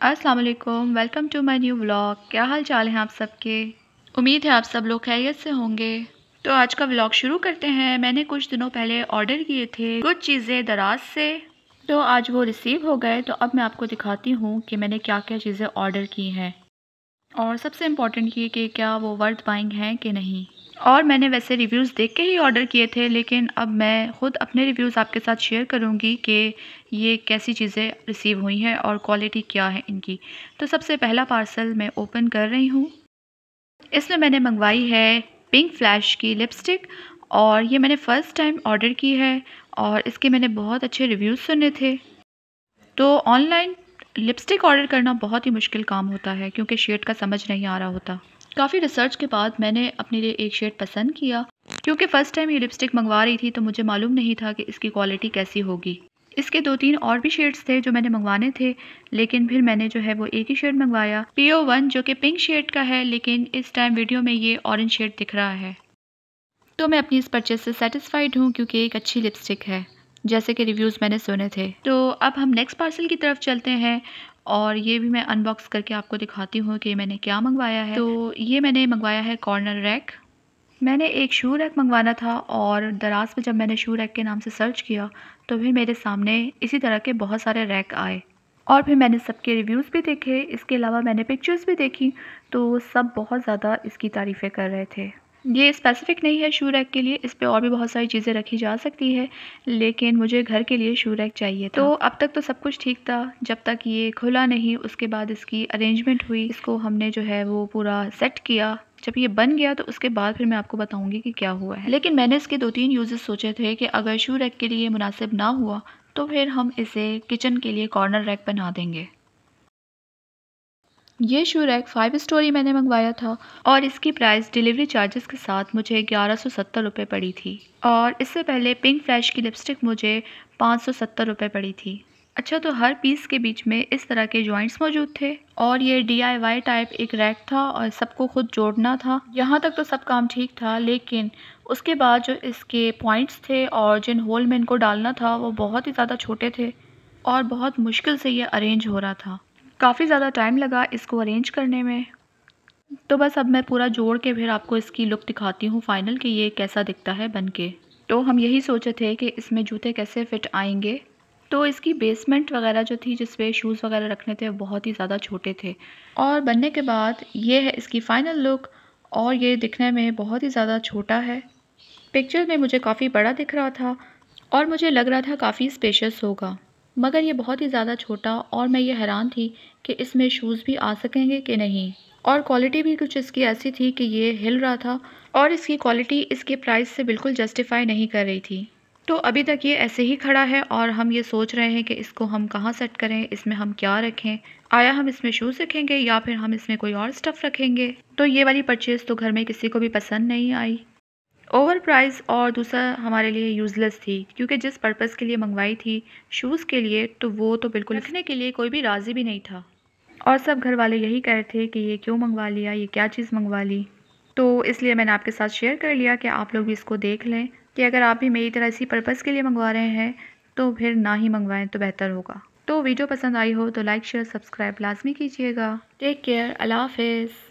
अस्सलाम वालेकुम, welcome to my new vlog. क्या हाल चाल हैं आप सबके? उम्मीद है आप सब लोग खैरियत से होंगे। तो आज का व्लॉग शुरू करते हैं। मैंने कुछ दिनों पहले ऑर्डर किए थे कुछ चीज़ें दराज से, तो आज वो रिसीव हो गए। तो अब मैं आपको दिखाती हूँ कि मैंने क्या क्या चीज़ें ऑर्डर की हैं और सबसे इम्पॉर्टेंट ये कि क्या वो वर्थ बाइंग हैं कि नहीं। और मैंने वैसे रिव्यूज़ देख के ही ऑर्डर किए थे, लेकिन अब मैं ख़ुद अपने रिव्यूज़ आपके साथ शेयर करूँगी कि ये कैसी चीज़ें रिसीव हुई हैं और क्वालिटी क्या है इनकी। तो सबसे पहला पार्सल मैं ओपन कर रही हूँ। इसमें मैंने मंगवाई है पिंक फ्लैश की लिपस्टिक और ये मैंने फ़र्स्ट टाइम ऑर्डर की है और इसके मैंने बहुत अच्छे रिव्यूज़ सुने थे। तो ऑनलाइन लिपस्टिक ऑर्डर करना बहुत ही मुश्किल काम होता है क्योंकि शेड का समझ नहीं आ रहा होता। काफ़ी रिसर्च के बाद मैंने अपने लिए एक शेड पसंद किया क्योंकि फ़र्स्ट टाइम ये लिपस्टिक मंगवा रही थी, तो मुझे मालूम नहीं था कि इसकी क्वालिटी कैसी होगी। इसके 2-3 और भी शेड्स थे जो मैंने मंगवाने थे, लेकिन फिर मैंने जो है वो एक ही शेड मंगवाया PO1 जो कि पिंक शेड का है, लेकिन इस टाइम वीडियो में ये ऑरेंज शेड दिख रहा है। तो मैं अपनी इस परचेज़ से सैटिस्फाइड हूँ क्योंकि एक अच्छी लिपस्टिक है, जैसे कि रिव्यूज़ मैंने सुने थे। तो अब हम नेक्स्ट पार्सल की तरफ चलते हैं और ये भी मैं अनबॉक्स करके आपको दिखाती हूँ कि मैंने क्या मंगवाया है। तो ये मैंने मंगवाया है कॉर्नर रैक। मैंने एक शू रैक मंगवाना था और दराज में जब मैंने शू रैक के नाम से सर्च किया तो फिर मेरे सामने इसी तरह के बहुत सारे रैक आए और फिर मैंने सबके रिव्यूज़ भी देखे। इसके अलावा मैंने पिक्चर्स भी देखी, तो सब बहुत ज़्यादा इसकी तारीफ़ें कर रहे थे। ये स्पेसिफ़िक नहीं है शू रैक के लिए, इस पे और भी बहुत सारी चीज़ें रखी जा सकती है, लेकिन मुझे घर के लिए शू रैक चाहिए था। तो अब तक तो सब कुछ ठीक था, जब तक ये खुला नहीं। उसके बाद इसकी अरेंजमेंट हुई, इसको हमने जो है वो पूरा सेट किया। जब ये बन गया तो उसके बाद फिर मैं आपको बताऊँगी कि क्या हुआ है। लेकिन मैंने इसके 2-3 यूज़ेस सोचे थे कि अगर शू रैक के लिए मुनासिब ना हुआ तो फिर हम इसे किचन के लिए कॉर्नर रैक बना देंगे। ये शू रैक 5 स्टोरी मैंने मंगवाया था और इसकी प्राइस डिलीवरी चार्जेस के साथ मुझे 1170 रुपये पड़ी थी और इससे पहले पिंक फ्लैश की लिपस्टिक मुझे 570 रुपये पड़ी थी। अच्छा, तो हर पीस के बीच में इस तरह के जॉइंट्स मौजूद थे और ये DIY टाइप एक रैक था और सबको खुद जोड़ना था। यहाँ तक तो सब काम ठीक था, लेकिन उसके बाद जो इसके पॉइंट्स थे और जिन होल में इनको डालना था वो बहुत ही ज़्यादा छोटे थे और बहुत मुश्किल से ये अरेंज हो रहा था। काफ़ी ज़्यादा टाइम लगा इसको अरेंज करने में। तो बस अब मैं पूरा जोड़ के फिर आपको इसकी लुक दिखाती हूँ फ़ाइनल कि ये कैसा दिखता है बन के। तो हम यही सोचे थे कि इसमें जूते कैसे फ़िट आएंगे। तो इसकी बेसमेंट वगैरह जो थी जिस पे शूज़ वगैरह रखने थे, वो बहुत ही ज़्यादा छोटे थे और बनने के बाद ये है इसकी फ़ाइनल लुक और ये दिखने में बहुत ही ज़्यादा छोटा है। पिक्चर में मुझे काफ़ी बड़ा दिख रहा था और मुझे लग रहा था काफ़ी स्पेशियस होगा, मगर ये बहुत ही ज़्यादा छोटा और मैं ये हैरान थी कि इसमें शूज़ भी आ सकेंगे कि नहीं। और क्वालिटी भी कुछ इसकी ऐसी थी कि ये हिल रहा था और इसकी क्वालिटी इसके प्राइस से बिल्कुल जस्टिफाई नहीं कर रही थी। तो अभी तक ये ऐसे ही खड़ा है और हम ये सोच रहे हैं कि इसको हम कहाँ सेट करें, इसमें हम क्या रखें। आया हम इसमें शूज़ रखेंगे या फिर हम इसमें कोई और स्टफ़ रखेंगे। तो ये वाली परचेज़ तो घर में किसी को भी पसंद नहीं आई। ओवर प्राइस और दूसरा हमारे लिए यूज़लेस थी क्योंकि जिस पर्पज़ के लिए मंगवाई थी शूज़ के लिए, तो वो तो बिल्कुल रखने के लिए कोई भी राज़ी भी नहीं था और सब घर वाले यही कह रहे थे कि ये क्यों मंगवा लिया, ये क्या चीज़ मंगवा ली। तो इसलिए मैंने आपके साथ शेयर कर लिया कि आप लोग भी इसको देख लें कि अगर आप भी मेरी तरह इसी पर्पज़ के लिए मंगवा रहे हैं तो फिर ना ही मंगवाएं तो बेहतर होगा। तो वीडियो पसंद आई हो तो लाइक शेयर सब्सक्राइब लाजमी कीजिएगा। टेक केयर, अल्लाह हाफ़िज़।